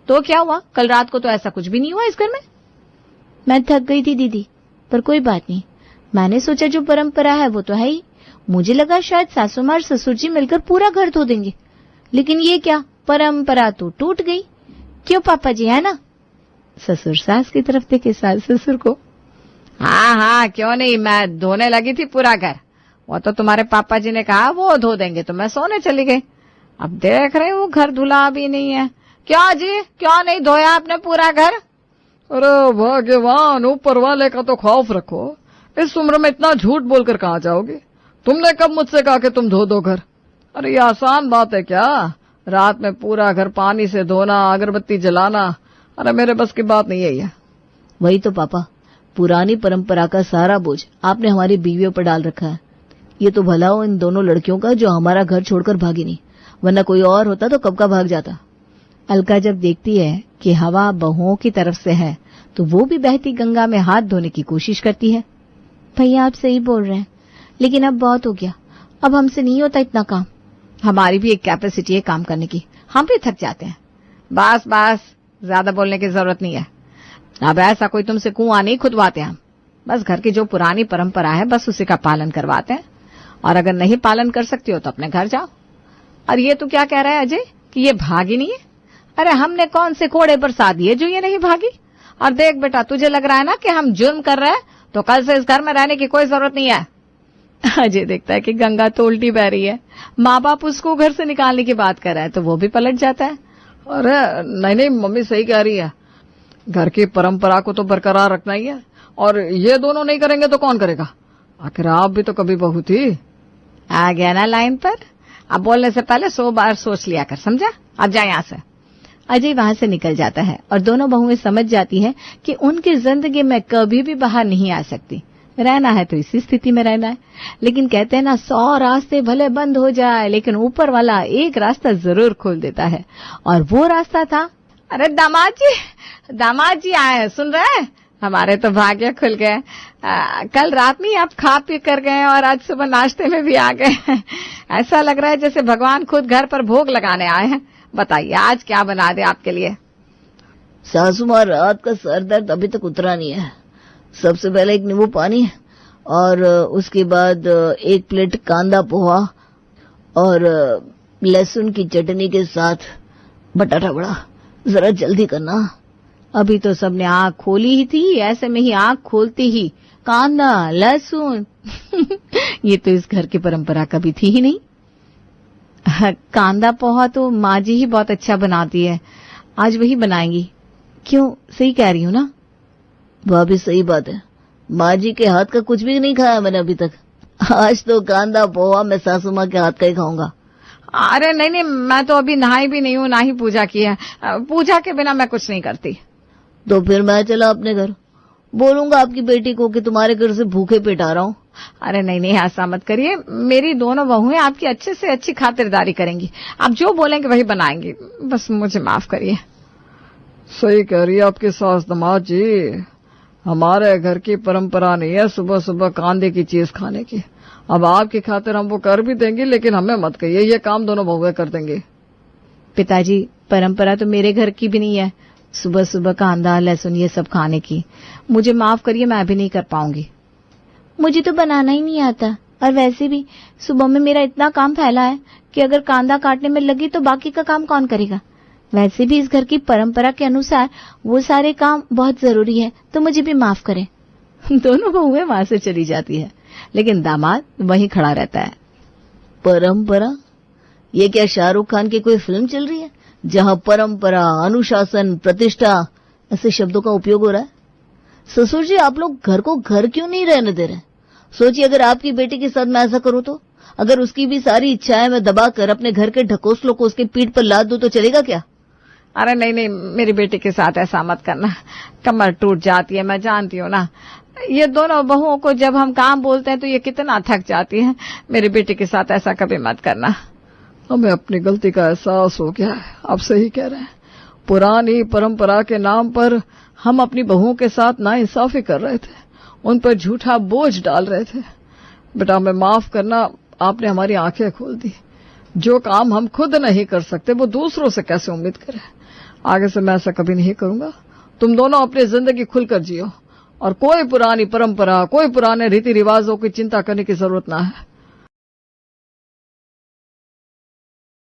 तो क्या हुआ, कल रात को तो ऐसा कुछ भी नहीं हुआ इस घर में। मैं थक गई थी दीदी, पर कोई बात नहीं। मैंने सोचा जो परंपरा है वो तो है ही। मुझे लगा शायद सासू माँ और ससुर जी मिलकर पूरा घर धो देंगे, लेकिन ये क्या, परंपरा तो टूट गई। क्यों पापा जी, है ना? ससुर सास की तरफ देखे सास ससुर को। हाँ हाँ, क्यों नहीं, मैं धोने लगी थी पूरा घर। वो तो तुम्हारे पापा जी ने कहा वो धो देंगे, तो मैं सोने चली गई। अब देख रहे वो घर धुला भी नहीं है। क्या जी, क्यों नहीं धोया आपने पूरा घर? अरे भगवान, ऊपर वाले का तो खौफ रखो। इस उम्र में इतना झूठ बोलकर कहाँ जाओगे? तुमने कब मुझसे कहा कि तुम धो दो घर? अरे ये आसान बात है क्या? रात में पूरा घर पानी से धोना, अगरबत्ती जलाना, अरे मेरे बस की बात नहीं है ये। वही तो पापा, पुरानी परंपरा का सारा बोझ आपने हमारी बीवियों पर डाल रखा है। ये तो भला हो इन दोनों लड़कियों का जो हमारा घर छोड़कर भागी नहीं, वरना कोई और होता तो कब का भाग जाता। अलका जब देखती है कि हवा बहुओं की तरफ से है, तो वो भी बहती गंगा में हाथ धोने की कोशिश करती है। भैया आप सही बोल रहे हैं, लेकिन अब बहुत हो गया, अब हमसे नहीं होता इतना काम। हमारी भी एक कैपेसिटी है काम करने की, हम भी थक जाते हैं। बस बस, ज्यादा बोलने की जरूरत नहीं है। अब ऐसा कोई तुमसे कुआं नहीं खुदवाते हम, बस घर की जो पुरानी परंपरा है बस उसी का पालन करवाते हैं। और अगर नहीं पालन कर सकती हो तो अपने घर जाओ। और ये तो क्या कह रहा है अजय कि ये भागी नहीं है? अरे हमने कौन से कोड़े बरसा दिए जो ये नहीं भागी? और देख बेटा, तुझे लग रहा है ना कि हम जुर्म कर रहे हैं, तो कल से इस घर में रहने की कोई जरूरत नहीं है। अजय देखता है कि गंगा तो उल्टी बह रही है, माँ बाप उसको घर से निकालने की बात कर रहा है, तो वो भी पलट जाता है। अरे नहीं नहीं, मम्मी सही कह रही है, घर की परंपरा को तो बरकरार रखना ही है, और ये दोनों नहीं करेंगे तो कौन करेगा? आखिर आप भी तो कभी बहू थी। आ गया ना लाइन पर? अब बोलने से पहले 100 बार सोच लिया कर, समझा? अब जा यहाँ से। अजय वहां से निकल जाता है और दोनों बहुएं समझ जाती हैं कि उनकी जिंदगी में कभी भी बाहर नहीं आ सकती। रहना है तो इसी स्थिति में रहना है। लेकिन कहते हैं ना, 100 रास्ते भले बंद हो जाए, लेकिन ऊपर वाला एक रास्ता जरूर खोल देता है। और वो रास्ता था, अरे दामाद जी आए हैं, सुन रहे हैं? हमारे तो भाग्य खुल गए। कल रात में आप खा पी कर गए और आज सुबह नाश्ते में भी आ गए। ऐसा लग रहा है जैसे भगवान खुद घर पर भोग लगाने आए हैं। बताइए आज क्या बना दे आपके लिए? सासू माँ, रात का सर दर्द अभी तक उतरा नहीं है। सबसे पहले एक नींबू पानी, और उसके बाद 1 प्लेट कांदा पोहा और लहसुन की चटनी के साथ बटाटा वड़ा। जरा जल्दी करना। अभी तो सबने आंख खोली ही थी, ऐसे में ही आंख खोलते ही कांदा लहसुन ये तो इस घर की परंपरा कभी थी ही नहीं। कांदा पोहा तो माँ जी ही बहुत अच्छा बनाती है, आज वही बनाएंगी। क्यों, सही कह रही हूँ ना? वह भी सही बात है, माँ जी के हाथ का कुछ भी नहीं खाया मैंने अभी तक। आज तो कांदा पोहा मैं सासू माँ के हाथ का ही खाऊंगा। अरे नहीं नहीं, मैं तो अभी नहाई भी नहीं हूँ, ना ही पूजा की है। पूजा के बिना मैं कुछ नहीं करती। तो फिर मैं चला अपने घर, बोलूंगा आपकी बेटी को कि तुम्हारे घर से भूखे पेट आ रहा हूँ। अरे नहीं नहीं, ऐसा मत करिए। मेरी दोनों बहुएं आपकी अच्छे से अच्छी खातिरदारी करेंगी। आप जो बोलेंगे वही बनाएंगी, बस मुझे माफ करिए। सही कह रही है आपकी सास दामाद जी, हमारे घर की परंपरा नहीं है सुबह सुबह कांदे की चीज खाने की। अब आपकी खातिर हम वो कर भी देंगे, लेकिन हमें मत कहिए, ये काम दोनों बहुएं कर देंगे। पिताजी, परंपरा तो मेरे घर की भी नहीं है सुबह सुबह कांदा लहसुन ये सब खाने की। मुझे माफ करिए, मैं भी नहीं कर पाऊंगी। मुझे तो बनाना ही नहीं आता, और वैसे भी सुबह में मेरा इतना काम फैला है कि अगर कांदा काटने में लगी तो बाकी का काम कौन करेगा। वैसे भी इस घर की परंपरा के अनुसार वो सारे काम बहुत जरूरी है, तो मुझे भी माफ करें। दोनों बहुएं वहां से चली जाती है, लेकिन दामाद वहीं खड़ा रहता है। परंपरा? ये क्या शाहरुख खान की कोई फिल्म चल रही है जहां परंपरा, अनुशासन, प्रतिष्ठा ऐसे शब्दों का उपयोग हो रहा है? ससुर जी, आप लोग घर को घर क्यों नहीं रहने दे रहे? सोचिए, अगर आपकी बेटी के साथ मैं ऐसा करूं तो, अगर उसकी भी सारी इच्छाएं मैं दबाकर अपने घर के ढकोसलों को उसके पीठ पर लाद दूं तो चलेगा क्या? अरे नहीं नहीं, मेरी बेटी के साथ ऐसा मत करना, कमर टूट जाती है, मैं जानती हूँ ना। ये दोनों बहुओं को जब हम काम बोलते हैं तो ये कितना थक जाती है। मेरी बेटी के साथ ऐसा कभी मत करना। हमें अपनी गलती का एहसास हो गया है, आप सही कह रहे हैं। पुरानी परंपरा के नाम पर हम अपनी बहुओं के साथ नाइंसाफी कर रहे थे, उन पर झूठा बोझ डाल रहे थे। बेटा, हमें माफ करना, आपने हमारी आंखें खोल दी। जो काम हम खुद नहीं कर सकते वो दूसरों से कैसे उम्मीद करें। आगे से मैं ऐसा कभी नहीं करूंगा। तुम दोनों अपनी जिंदगी खुलकर जियो और कोई पुरानी परंपरा, कोई पुराने रीति रिवाजों की चिंता करने की जरूरत ना है।